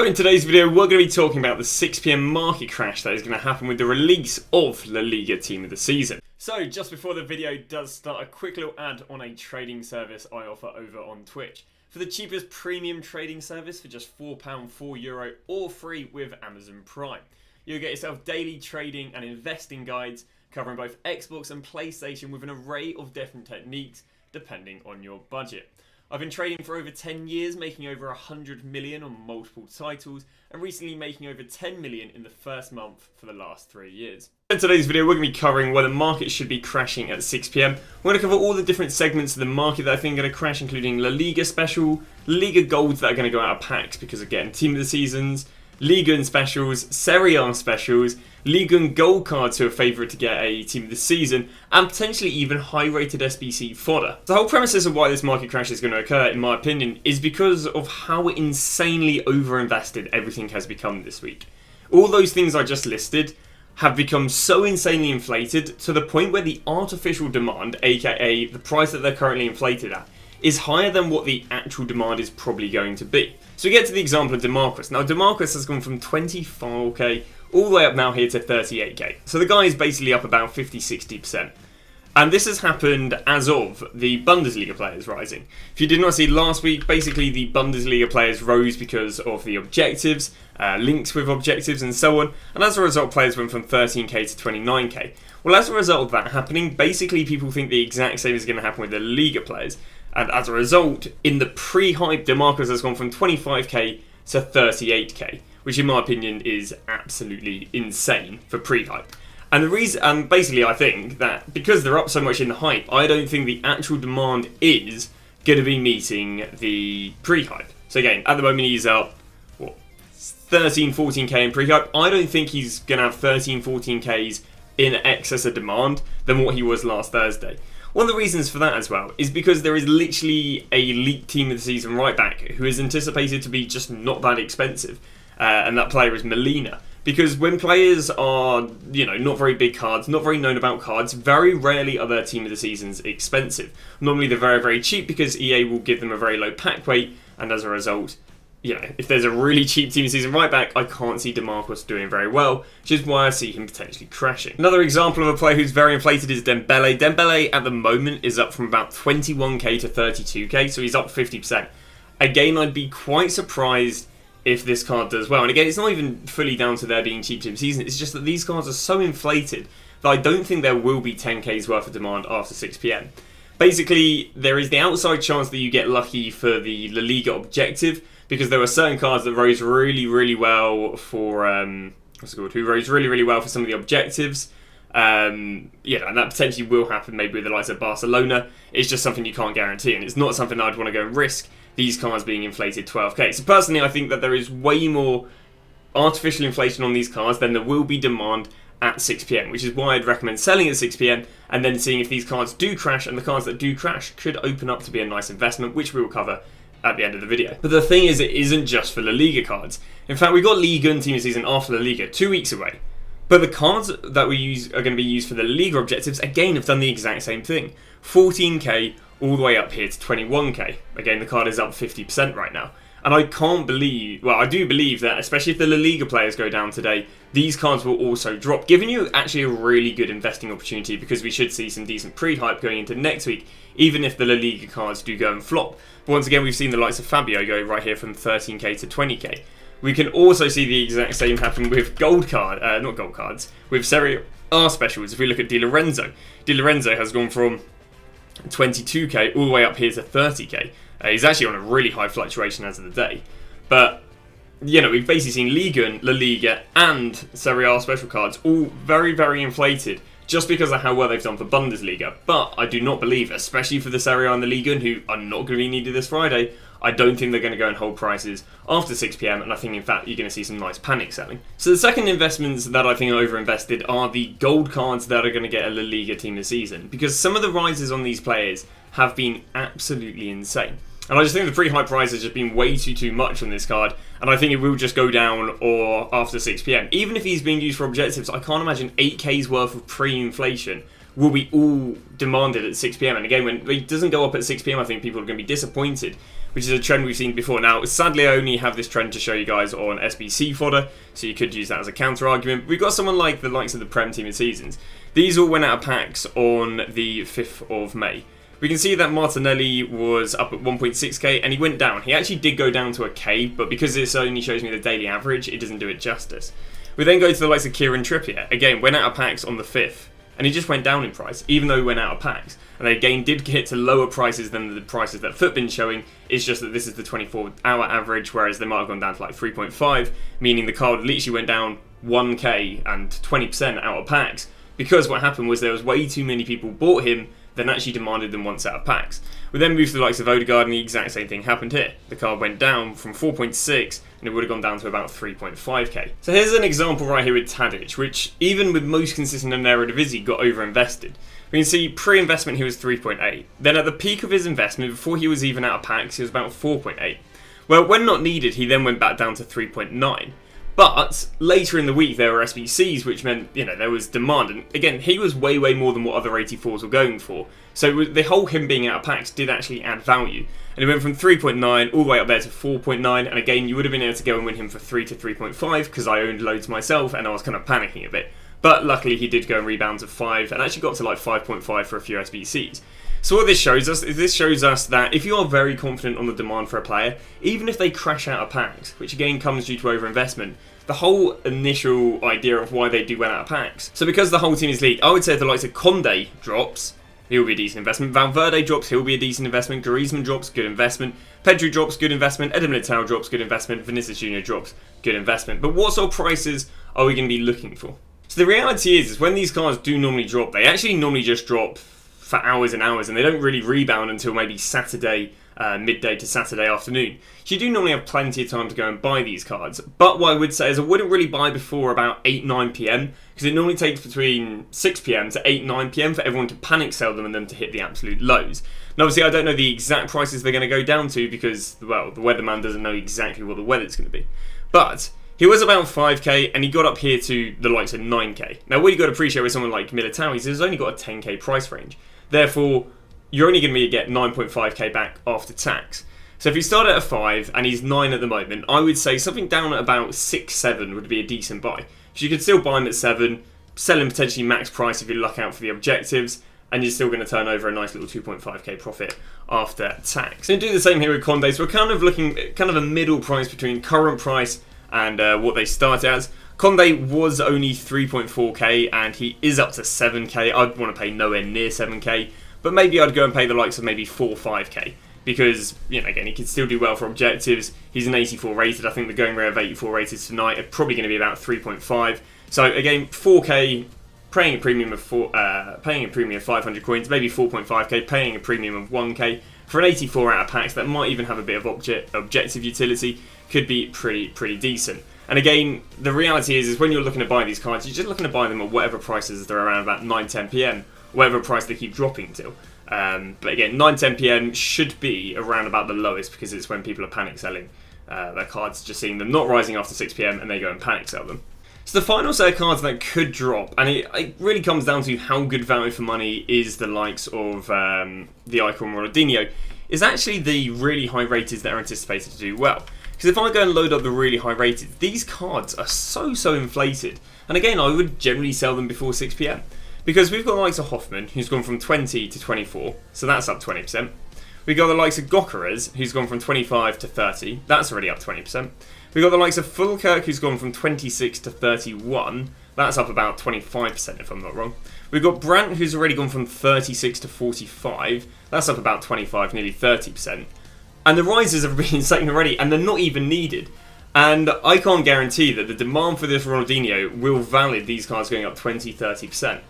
in today's video, we're going to be talking about the 6 PM market crash that is going to happen with the release of La Liga Team of the Season. So, just before the video does start, a quick little ad on a trading service I offer over on Twitch. For the cheapest premium trading service for just £4, €4, or free with Amazon Prime. You'll get yourself daily trading and investing guides covering both Xbox and PlayStation with an array of different techniques depending on your budget. I've been trading for over 10 years, making over 100 million on multiple titles, and recently making over 10 million in the first month for the last 3 years. In today's video, we're going to be covering why the market should be crashing at 6 PM. We're going to cover all the different segments of the market that I think are going to crash, including La Liga special, Liga golds that are going to go out of packs because, again, team of the seasons, Liga and specials, Serie A specials, Liga and gold cards who are favourite to get a team of the season, and potentially even high-rated SBC fodder. The whole premises of why this market crash is going to occur, in my opinion, is because of how insanely overinvested everything has become this week. All those things I just listed have become so insanely inflated to the point where the artificial demand, aka the price that they're currently inflated at, is higher than what the actual demand is probably going to be. So we get to the example of DeMarcus. Now DeMarcus has gone from 24k all the way up now here to 38k. So the guy is basically up about 50-60%. And this has happened as of the Bundesliga players rising. If you did not see last week, basically the Bundesliga players rose because of the objectives, links with objectives and so on. And as a result, players went from 13k to 29k. Well, as a result of that happening, basically people think the exact same is going to happen with the Liga players. And as a result, in the pre-hype, DeMarcus has gone from 25k to 38k, which in my opinion is absolutely insane for pre-hype. And the reason, basically I think that because they're up so much in the hype, I don't think the actual demand is going to be meeting the pre-hype. So again, at the moment he's up, 13, 14k in pre-hype. I don't think he's going to have 13, 14ks in excess of demand than what he was last Thursday. One of the reasons for that as well is because there is literally a leaked team of the season right back who is anticipated to be just not that expensive. And that player is Molina. Because when players are, not very big cards, not very known about cards, very rarely are their team of the seasons expensive. Normally they're very, very cheap because EA will give them a very low pack weight, and as a result, if there's a really cheap team of the season right back, I can't see DeMarcus doing very well, which is why I see him potentially crashing. Another example of a player who's very inflated is Dembele. Dembele at the moment is up from about 21k to 32k, so he's up 50%. Again, I'd be quite surprised if this card does well. And again, it's not even fully down to there being cheap team of the season, it's just that these cards are so inflated that I don't think there will be 10k's worth of demand after 6 PM. Basically, there is the outside chance that you get lucky for the La Liga objective, because there were certain cards that rose really, really well for who rose really, really well for some of the objectives. And that potentially will happen maybe with the likes of Barcelona. It's just something you can't guarantee, and it's not something I'd want to go and risk these cards being inflated 12k. So personally, I think that there is way more artificial inflation on these cards than there will be demand at 6 PM, which is why I'd recommend selling at 6 PM and then seeing if these cards do crash, and the cards that do crash could open up to be a nice investment, which we will cover at the end of the video. But the thing is, it isn't just for La Liga cards. In fact, we got Liga and Team of the Season after La Liga 2 weeks away. But the cards that we use are going to be used for the Liga objectives, again, have done the exact same thing. 14k all the way up here to 21k. Again, the card is up 50% right now. And I can't believe, I do believe that, especially if the La Liga players go down today, these cards will also drop, giving you actually a really good investing opportunity, because we should see some decent pre-hype going into next week, even if the La Liga cards do go and flop. But once again, we've seen the likes of Fabio go right here from 13k to 20k. We can also see the exact same happen with with Serie A specials. If we look at Di Lorenzo has gone from 22k all the way up here to 30k. He's actually on a really high fluctuation as of the day. But, we've basically seen Liga and La Liga and Serie A special cards all very, very inflated just because of how well they've done for Bundesliga. But I do not believe, especially for the Serie A and the Liga, who are not going to be needed this Friday, I don't think they're going to go and hold prices after 6 PM, and I think in fact you're going to see some nice panic selling. So the second investments that I think are overinvested are the gold cards that are going to get a La Liga team this season, because some of the rises on these players have been absolutely insane. And I just think the pre-hype price has just been way too much on this card, and I think it will just go down or after 6 PM. Even if he's being used for objectives, I can't imagine 8k's worth of pre-inflation will be all demanded at 6 PM. And again, when it doesn't go up at 6 PM, I think people are going to be disappointed which is a trend we've seen before. Now, sadly, I only have this trend to show you guys on SBC fodder, so you could use that as a counter-argument. We've got someone like the likes of the Prem Team of Seasons. These all went out of packs on the 5th of May. We can see that Martinelli was up at 1.6k and he went down. He actually did go down to a K, but because this only shows me the daily average, it doesn't do it justice. We then go to the likes of Kieran Trippier. Again, went out of packs on the 5th, and he just went down in price, even though he went out of packs. And they again did hit to lower prices than the prices that Footbin's showing. It's just that this is the 24-hour average, whereas they might have gone down to like 3.5, meaning the card literally went down 1k and 20% out of packs. Because what happened was there was way too many people bought him than actually demanded them once out of packs. We then moved to the likes of Odegaard, and the exact same thing happened here. The card went down from 4.6 and it would have gone down to about 3.5k. So here's an example right here with Tadic, which even with most consistent in Eredivisie got overinvested. We can see pre-investment he was 3.8. Then at the peak of his investment, before he was even out of packs, he was about 4.8. Well, when not needed, he then went back down to 3.9. But later in the week there were SBCs, which meant, there was demand. And again, he was way more than what other 84s were going for. So the whole him being out of packs did actually add value. And it went from 3.9 all the way up there to 4.9. And again, you would have been able to go and win him for 3 to 3.5 because I owned loads myself and I was kind of panicking a bit. But luckily he did go and rebound to 5 and actually got to like 5.5 for a few SBCs. So what this shows us is that if you are very confident on the demand for a player, even if they crash out of packs, which again comes due to overinvestment, the whole initial idea of why they do went out of packs. So because the whole team is leaked, I would say if the likes of Conde drops, he'll be a decent investment. Valverde drops, he'll be a decent investment. Griezmann drops, good investment. Pedri drops, good investment. Eder Militao drops, good investment. Vinicius Jr. drops, good investment. But what sort of prices are we going to be looking for? So the reality is when these cards do normally drop, they actually normally just drop for hours and hours, and they don't really rebound until maybe Saturday, midday to Saturday afternoon. So you do normally have plenty of time to go and buy these cards. But what I would say is I wouldn't really buy before about 8-9 PM, because it normally takes between 6 PM to 8-9 PM for everyone to panic sell them and then to hit the absolute lows. And obviously I don't know the exact prices they're going to go down to because, well, the weatherman doesn't know exactly what the weather's going to be. But he was about 5k and he got up here to the likes of 9k. Now what you got to appreciate with someone like Militao is he's only got a 10k price range. Therefore, you're only going to get 9.5k back after tax. So if you start at a 5 and he's 9 at the moment, I would say something down at about 6-7 would be a decent buy. So you could still buy him at 7, sell him potentially max price if you luck out for the objectives, and you're still going to turn over a nice little 2.5k profit after tax. And do the same here with Conde. So we're kind of looking at a middle price between current price and what they start as. Conde was only 3.4k and he is up to 7k. I'd want to pay nowhere near 7k, but maybe I'd go and pay the likes of maybe 4-5k because, again, he could still do well for objectives. He's an 84 rated. I think the going rate of 84 rated tonight are probably going to be about 3.5. So again, 4k, paying a premium of 500 coins, maybe 4.5k, paying a premium of 1k for an 84 out of packs that might even have a bit of objective utility could be pretty decent. And again, the reality is when you're looking to buy these cards, you're just looking to buy them at whatever prices they're around about 9-10 PM, whatever price they keep dropping till. But again, 9-10 PM should be around about the lowest because it's when people are panic selling their cards, just seeing them not rising after 6 PM and they go and panic sell them. So the final set of cards that could drop, and it really comes down to how good value for money is the likes of the Icon Ronaldinho, is actually the really high rated that are anticipated to do well. Because if I go and load up the really high rated, these cards are so inflated. And again, I would generally sell them before 6 PM. Because we've got the likes of Hoffman, who's gone from 20 to 24, so that's up 20%. We've got the likes of Gokares, who's gone from 25 to 30, that's already up 20%. We've got the likes of Fulkirk, who's gone from 26 to 31, that's up about 25% if I'm not wrong. We've got Brandt, who's already gone from 36 to 45, that's up about 25, nearly 30%. And the rises have been insane already, and they're not even needed. And I can't guarantee that the demand for this Ronaldinho will valid these cards going up 20-30%.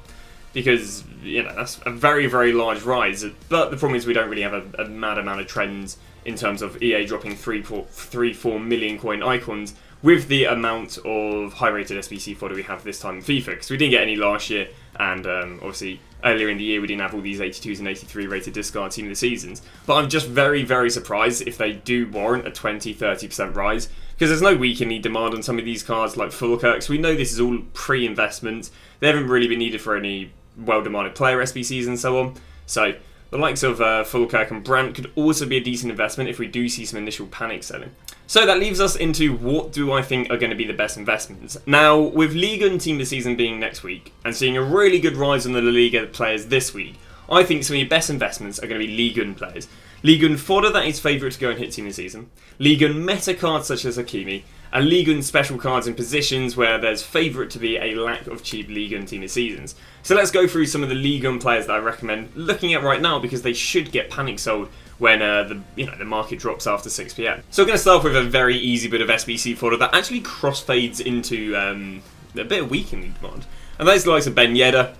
Because, that's a very large rise. But the problem is we don't really have a mad amount of trends in terms of EA dropping 3-4 million coin icons with the amount of high-rated SBC fodder we have this time in FIFA. Because we didn't get any last year, and obviously earlier in the year we didn't have all these 82s and 83 rated discard team of the seasons. But I'm just very surprised if they do warrant a 20-30% rise. Because there's no weekly demand on some of these cards like Fulkirk. We know this is all pre-investment. They haven't really been needed for any well-demanded player SBCs and so on. So The likes of Fulkirk and Brandt could also be a decent investment if we do see some initial panic selling. So that leaves us into what do I think are going to be the best investments. Now, with Liga and Team of the Season being next week, and seeing a really good rise on the Laliga players this week, I think some of your best investments are going to be Liga players. Liga fodder that is favourite to go and hit Team of the Season, Liga meta cards such as Hakimi, and Liga special cards in positions where there's favourite to be a lack of cheap Liga Team of Seasons. So let's go through some of the Liga players that I recommend looking at right now because they should get panic sold when the market drops after 6 PM. So we're going to start off with a very easy bit of SBC fodder that actually crossfades into a bit of weakening demand. And that is the likes of Ben Yedder.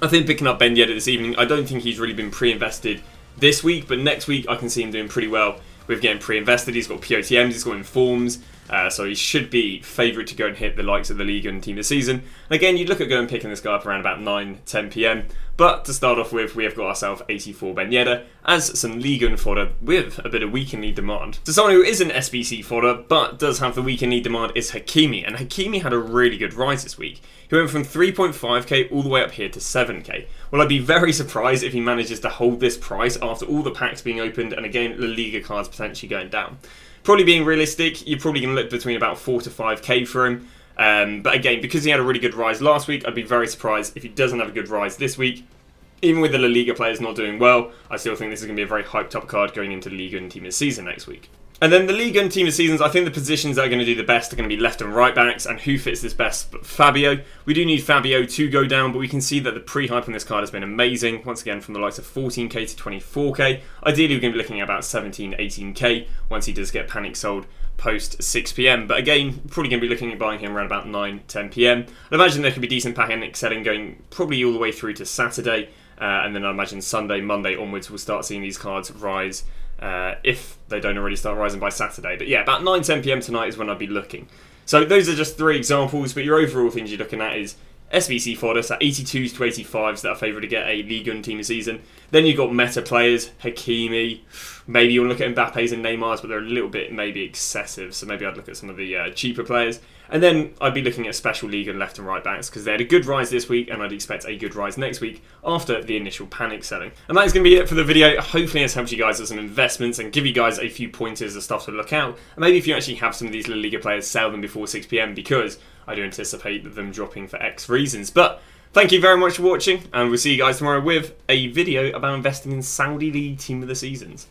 I think picking up Ben Yedder this evening, I don't think he's really been pre-invested this week, but next week I can see him doing pretty well with getting pre-invested. He's got POTMs, he's got informs, so he should be favourite to go and hit the likes of the Liga and Team of the Season. And again, you'd look at going picking this guy up around about 9-10 PM. But to start off with, we have got ourselves 84 Ben Yedder as some Liga fodder with a bit of weak and need demand. So someone who isn't SBC fodder but does have the weak and need demand is Hakimi, and Hakimi had a really good rise this week. He went from 3.5k all the way up here to 7k. Well, I'd be very surprised if he manages to hold this price after all the packs being opened and again the Liga cards potentially going down. Probably being realistic, you're probably going to look between about 4 to 5k for him. But again, because he had a really good rise last week, I'd be very surprised if he doesn't have a good rise this week. Even with the La Liga players not doing well, I still think this is going to be a very hyped up card going into the Liga and Team of the Season next week. And then the Liga and Team of Seasons, I think the positions that are going to do the best are going to be left and right backs, and who fits this best but Fabio. We do need Fabio to go down, but we can see that the pre-hype on this card has been amazing. Once again, from the likes of 14k to 24k. Ideally, we're going to be looking at about 17, 18k once he does get panic sold post 6 PM. But again, probably going to be looking at buying him around about 9, 10 PM. I'd imagine there could be decent panic selling going probably all the way through to Saturday. And then I imagine Sunday, Monday onwards, we'll start seeing these cards rise if they don't already start rising by Saturday. But yeah, about 9, 10 PM tonight is when I'd be looking. So those are just 3 examples, but your overall things you're looking at is SBC fodder, so 82s to 85s that are favourite to get a Liga and Team of Season. Then you've got meta players, Hakimi, maybe you'll look at Mbappe's and Neymar's, but they're a little bit maybe excessive, so maybe I'd look at some of the cheaper players. And then I'd be looking at special Liga and left and right backs because they had a good rise this week and I'd expect a good rise next week after the initial panic selling. And that is going to be it for the video. Hopefully it's helped you guys with some investments and give you guys a few pointers of stuff to look out. And maybe if you actually have some of these La Liga players, sell them before 6 PM because I do anticipate them dropping for X reasons. But thank you very much for watching and we'll see you guys tomorrow with a video about investing in Saudi League Team of the Seasons.